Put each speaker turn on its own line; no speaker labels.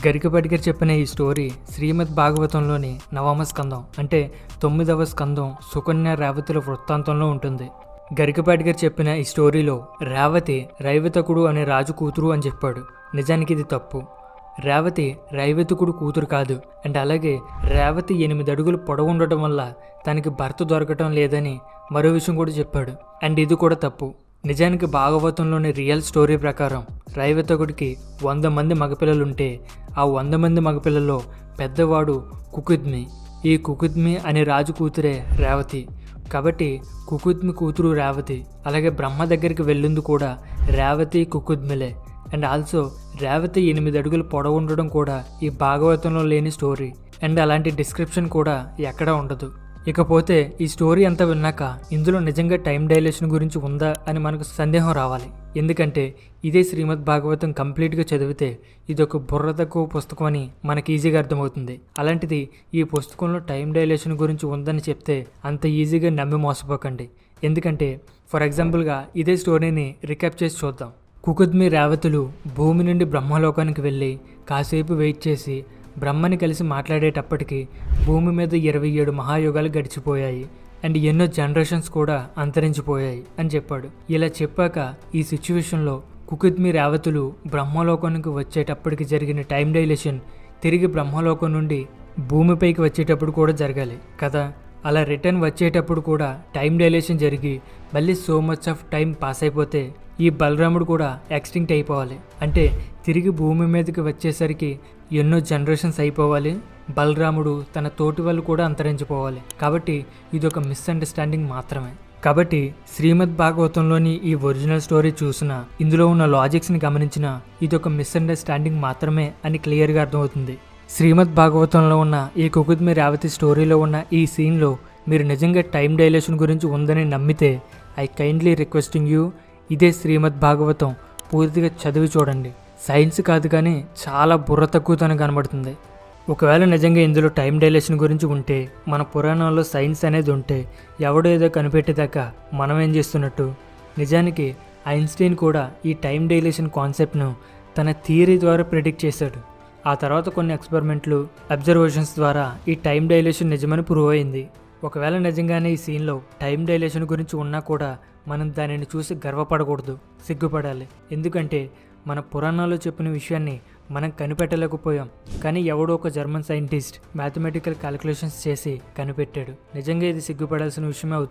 గరికపాటి గారు చెప్పిన ఈ స్టోరీ శ్రీమద్ భాగవతంలోని నవమ స్కందం అంటే 9వ స్కందం సుకన్య రేవతిల వృత్తాంతంలో ఉంటుంది. గరికపాటి గారు చెప్పిన ఈ స్టోరీలో రేవతి రైవతకుడు అనే రాజు కూతురు అని చెప్పాడు. నిజానికి ఇది తప్పు. రేవతి రైవతకుడు కూతురు కాదు. అండ్ అలాగే రేవతి 8 అడుగులు పొడవు ఉండటం వల్ల తనకి భర్త దొరకటం లేదని మరో విషయం కూడా చెప్పాడు. అండ్ ఇది కూడా తప్పు. నిజానికి భాగవతంలోని రియల్ స్టోరీ ప్రకారం రైవతకుడికి 100 మంది మగపిల్లలుంటే ఆ 100 మంది మగపిల్లల్లో పెద్దవాడు కుకుద్మి. ఈ కుకుద్మి అనే రాజు కూతురే రేవతి. కాబట్టి కుకుద్మి కూతురు రేవతి. అలాగే బ్రహ్మ దగ్గరికి వెళ్ళింది కూడా రేవతి కుకుద్మిలే. అండ్ ఆల్సో రేవతి 8 అడుగులు పొడవు ఉండడం కూడా ఈ భాగవతంలో లేని స్టోరీ. అండ్ అలాంటి డిస్క్రిప్షన్ కూడా ఎక్కడా ఉండదు. ఇకపోతే ఈ స్టోరీ అంతా విన్నాక ఇందులో నిజంగా టైం డైలేషన్ గురించి ఉందా అని మనకు సందేహం రావాలి. ఎందుకంటే ఇదే శ్రీమద్ భాగవతం కంప్లీట్గా చదివితే ఇది ఒక బుర్ర తక్కువ పుస్తకం అని మనకి ఈజీగా అర్థమవుతుంది. అలాంటిది ఈ పుస్తకంలో టైం డైలేషన్ గురించి ఉందని చెప్తే అంత ఈజీగా నమ్మి మోసపోకండి. ఎందుకంటే ఫర్ ఎగ్జాంపుల్గా ఇదే స్టోరీని రికాప్ చేసి చూద్దాం. కుకుద్మి రేవతులు భూమి నుండి బ్రహ్మలోకానికి వెళ్ళి కాసేపు వెయిట్ చేసి బ్రహ్మని కలిసి మాట్లాడేటప్పటికి భూమి మీద 27 మహాయుగాలు గడిచిపోయాయి. అండ్ ఎన్నో జనరేషన్స్ కూడా అంతరించిపోయాయి అని చెప్పాడు. ఇలా చెప్పాక ఈ సిచ్యువేషన్లో కుకుద్మి రేవతులు బ్రహ్మలోకానికి వచ్చేటప్పటికి జరిగిన టైం డైలేషన్ తిరిగి బ్రహ్మలోకం నుండి భూమిపైకి వచ్చేటప్పుడు కూడా జరగాలి కదా. అలా రిటర్న్ వచ్చేటప్పుడు కూడా టైం డైలేషన్ జరిగి మళ్ళీ so much of time pass అయిపోతే ఈ బలరాముడు కూడా ఎక్స్టింక్ట్ అయిపోవాలి. అంటే తిరిగి భూమి మీదకి వచ్చేసరికి ఎన్నో జనరేషన్స్ అయిపోవాలి. బలరాముడు తన తోటి వాళ్ళు కూడా అంతరించిపోవాలి. కాబట్టి ఇది ఒక మిస్అండర్స్టాండింగ్ మాత్రమే. కాబట్టి శ్రీమద్ భాగవతంలోని ఈ ఒరిజినల్ స్టోరీ చూసినా ఇందులో ఉన్న లాజిక్స్ని గమనించినా ఇది ఒక మిస్అండర్స్టాండింగ్ మాత్రమే అని క్లియర్గా అర్థమవుతుంది. శ్రీమద్ భాగవతంలో ఉన్న ఈ కుకుద్మి రేవతి స్టోరీలో ఉన్న ఈ సీన్లో మీరు నిజంగా టైం డైలేషన్ గురించి ఉందని నమ్మితే ఐ కైండ్లీ రిక్వెస్టింగ్ యూ ఇదే శ్రీమద్ భాగవతం పూర్తిగా చదివి చూడండి. సైన్స్ కాదు కానీ చాలా బుర్ర తక్కువతనం కనబడుతుంది. ఒకవేళ నిజంగా ఇందులో టైం డైలేషన్ గురించి ఉంటే మన పురాణాల్లో సైన్స్ అనేది ఉంటే ఎవడో ఏదో కనిపెట్టేదాకా మనం ఏం చేస్తున్నట్టు. నిజానికి ఐన్స్టీన్ కూడా ఈ టైం డైలేషన్ కాన్సెప్ట్ను తన థియరీ ద్వారా ప్రిడిక్ట్ చేశాడు. ఆ తర్వాత కొన్ని ఎక్స్పెరిమెంట్లు అబ్జర్వేషన్స్ ద్వారా ఈ టైం డైలేషన్ నిజమని ప్రూవ్ అయింది. ఒకవేళ నిజంగానే ఈ సీన్లో టైం డైలేషన్ గురించి ఉన్నా కూడా మనం దానిని చూసి గర్వపడకూడదు, సిగ్గుపడాలి. ఎందుకంటే మన పురాణాల్లో చెప్పిన విషయాన్ని మనం కనిపెట్టలేకపోయాం. కానీ ఎవడో ఒక జర్మన్ సైంటిస్ట్ మ్యాథమెటికల్ క్యాలిక్యులేషన్స్ చేసి కనిపెట్టాడు. నిజంగా ఇది సిగ్గుపడాల్సిన విషయమే అవుతుంది.